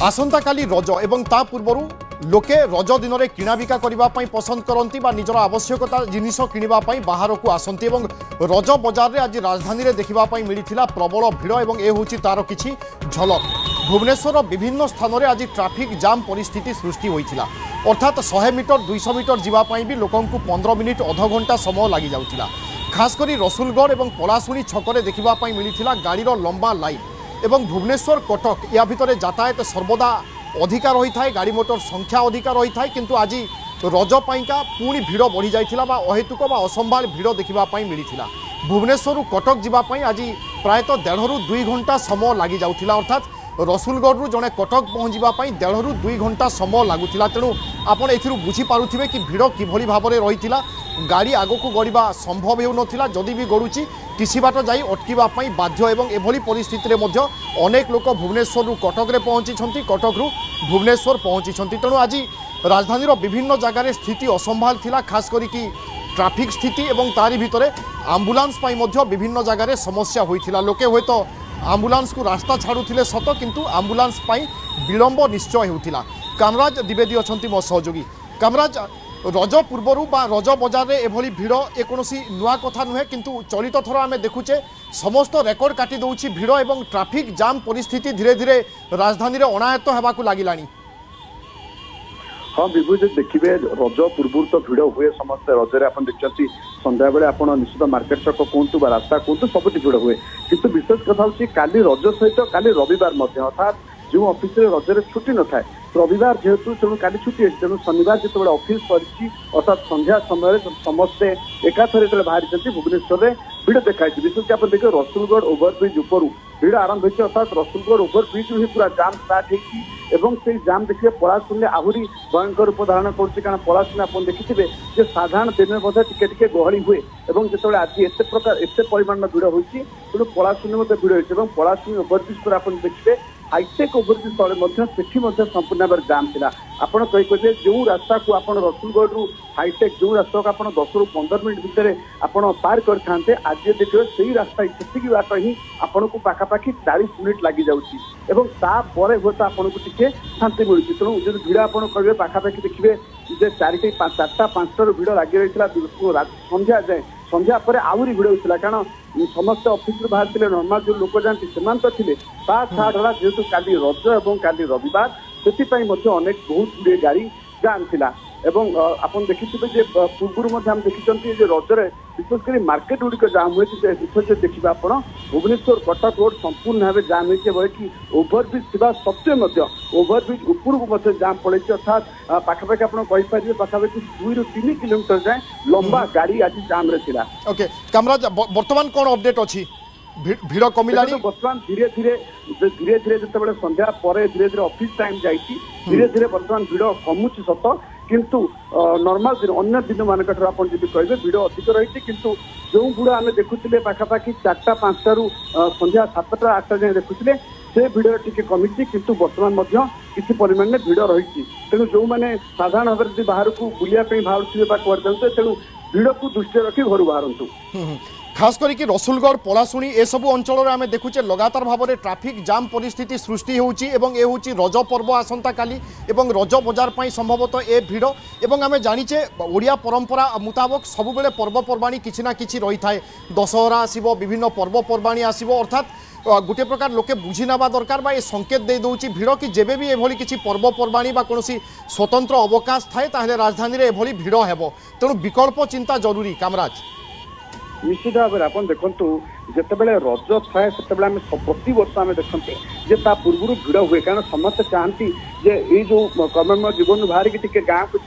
आसंता काली रज एवं ता पूर्वर लोके रज दिन में किणाबिका करने पसंद करती निजर आवश्यकता जिनिस किणवाई बाहर को आसती रज बजार में आज राजधानी में देखा मिलता प्रबल भिड़ और यह हूँ तार किसी झलक। भुवनेश्वर विभिन्न स्थान में आज ट्राफिक जाम परिस्थिति सृष्टि होता अर्थात 100 मीटर 200 मीटर जावाई भी लोक 15 मिनिट अध घंटा समय लगी जाऊला। खासकर रसुलगढ़ और पलाशुणी छकरे देखा मिलता गाड़ीर लंबा लाइन एवं भुवनेश्वर कटक या भितर यातायात सर्वदा अधिका रही है, गाड़ी मोटर संख्या अधिका रही है किंतु आज रज पाइका पुणी भिड़ बढ़ी जाइथिला बा अहेतुक बा असंभाल भिड़ देखा मिलता। भुवनेश्वर कटक जावाई आज प्रायतः 1.5 ରୁ 2 घंटा समय लगी जाउथिला अर्थात रसुलगढ़ जड़े कटक पहुँचापी 1.5 ରୁ 2 घंटा समय लगुला। तेणु आपड़ ए बुझीपारे कि भिड़ किभली भाव में रही गाड़ी आग को गड़वा संभव हो नाला जदि भी गड़ुची किसी बाट जाई अटकीवाई बाध्य एवं एभली परिस्थिति में अनेक लोक भुवनेश्वर कटक पहुँची कटक भुवनेश्वर पहुँची। तेणु आज राजधानी विभिन्न जगार स्थिति असंभाल थिला, खास करिकी ट्राफिक स्थिति एवं तारी भितर आम्बुलांस विभिन्न जगार समस्या होइथिला। लोके हुए तो आम्बुलांस को रास्ता छाड़ुथिले सत किंतु आम्बुलांस विलंब निश्चय होउथिला। कामराज द्विवेदी अछंती मो सहयोगी। कामराज, रज पूर्वर बा रज बजार में एभली भिड़ ए कोनोसी नुआ कथा नुहे किंतु चलित थर आम देखुचे समस्त रेकर्ड काटी दउछि भिड़ एवं ट्राफिक जाम परिस्थिति धीरे धीरे राजधानी रे अनायत्त हेबाकु लागिलानी। हाँ विभू जो देखिए रज पूर्व तो भिड़ हुए समस्त रजरे आप देखते संध्या बेले आप निश्चित मार्केट छक कहतु रास्ता कहतु सबुठ भिड़ हुए किंतु विशेष कथा हूँ काली रज सहित काली रविवार अर्थात जो ऑफिस रजरे छुट्टी न थाए रविवार जेहेतु तेणु काली छुट्टी अच्छी तेणु शनिवार जो ऑफिस सरी अर्थात संध्या समय समस्ते एकाथर जो बाहरी भुवनेश्वर में भिड़ देखाई। विशेष आप देखिए रसुलगढ़ ओभरब्रिज उपरू भिड़ आरंभ हो अर्थात रसुलगढ़ ओभरब्रिज ही पूरा जाम स्टार्ट हो जाम देखिए पलाशुनी आहरी भयंकर रूप धारण कर पलाशुनी आप देखिए साधारण दिन में टिके गहली हुए जो आज एत परिमाण भिड़ होती तेणु पलाशुनी भिड़ हो पलाशुनी ओभरब्रिज पर आप देखिए हाईटेक ओभरब्रिज तले संपूर्ण भाव जाम था। आपड़ कही जो रास्ता को आप रसुलगढ़ रु हाईटेक जो रास्ता को आप 10 ରୁ 15 मिनट भितर आप पार करते आज देखिए से रास्ता से बाट ही आपन को पाखापाखि 40 मिनिट लगी जाऊँगी तापर हूँ तो आपको टी शांति मिलूँ। तेणु जो भिड़ आप कहे पाखापाखि देखिए 4टा 5टा भिड़ लगी रही संध्या जाए संध्या पर आहरी भिड़ होता कारण समस्त ऑफिस बाहर नॉर्मल जो लोक जाती से छाड़ा जेहेतु काली रज और काली रविवार से अनेक बहुत गुड़े गाड़ी जाम था एवं आप देखिए पूर्व हम देखी रजरे विशेषकर मार्केट गुड़िक जाम हुए विशेष देखिए आप भुवनेश्वर कटक रोड संपूर्ण भाव जाम हो कि ओभरब्रिज थी सत्वे ओभरब्रिज उपरकू जाम पड़े अर्थात पाखापाखि आप पाखापाखि 2 ରୁ 3 किलोमीटर जाए लंबा गाड़ी आज जाम था। ओके कामराज, बर्तमान कौन अपडेट अच्छी भिड़ कमिला बर्तमान धीरे धीरे जो संध्या पर धीरे धीरे ऑफिस टाइम जाइए धीरे धीरे बर्तमान भिड़ कमुची सत किंतु नॉर्मल दिन अन्य दिन मानक कहे भिड़ अधिक रही किंतु जो गुड़ा आम देखुले पाखापाखि 4टा 5टा ରୁ संध्या 7टा 8टा जाए देखुले से भिड़ टी कमी किंतु बर्तमान किसी परिमाण में भिड़ रही तेणु जो मैंने साधारण भाव में बाहर को बुलाया बाहर तेणु भिड़ को दृष्टि रखी घर बाहरतु। खास करके रसुलगढ़ पलाशुणी ए सबु अंचल में देखुचे लगातार भाव में ट्राफिक जाम परिस्थिति सृष्टि होउची एवं ए होउची रज पर्व आसंता काली एवं रज बजार पाई संभवतः ए भिड़ एवं आमे जानिचे ओडिया परंपरा मुताबक सबुबेले पर्वपर्वाणी किछि ना किछि रही थाए। दशहरा आसीबो, विभिन्न पर्वपर्वाणी आसीबो अर्थात गोटे प्रकार लोके बुझी नवा दरकार बा ए संकेत दे दउची भिड़ कि जेबे भी एभली किछि पर्वपर्वाणी बा कोनोसी स्वतंत्र अवकाश थाए ताहले राजधानी रे एभली भिड़ हेबो। तेणु विकल्प चिंता जरूरी। कामराज, निश्चित भाव में आप देखु जितेबाला रज थाए से प्रति वर्ष आम देखते पूर्व भिड़ हुए कारण समस्ते चाहती ये जो कर्ममय जीवन बाहर की गाँव को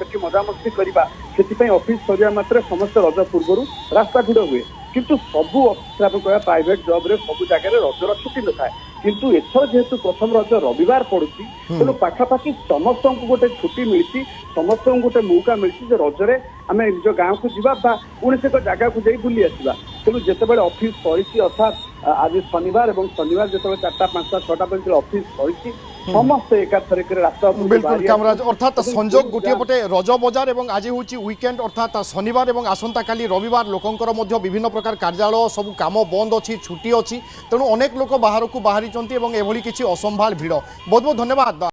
जी मजामस्ती करवा से ऑफिस सरिया मात्र समस्त रज पूर्व रास्ता भिड़ हुए किंतु सबू ऑफिस कह प्राइवेट जॉब रे सब जगह रजर छुट्टी न था किंतु एथर जेहेतु प्रथम रज रविवार पड़ुची तेणु पाखापाखि समस्त को गोटे छुट्टी मिली समस्त गोटे मौका मिली रजरे आम निज गाँव को जीवा कौन से जगह को जाई बुली आसवा। तेणु जितेबाला ऑफिस सरी अर्थात आज शनिवार और शनिवार जो 4टा 5टा 6टा बजे ऑफिस सरी ସମସ୍ତେ ଏକାଥରକରେ ରାସ୍ତା ଉପରକୁ बिल्कुल ବାହାରି कामराज ଆସିଲେ। अर्थात ଏବଂ संजोग ଯୋଉ गोटे ଯାହା- पटे रज बजार और आज हूँ वीकेंड अर्थात शनिवार और आसंता काली रविवार लोकंकर मध्य विभिन्न प्रकार कार्यालय सब काम बंद अच्छी छुट्टी अच्छी तेणु अनेक लोक बाहर को बाहरी एवं एभली किसी असंभाल भिड़ बहुत बहुत धन्यवाद।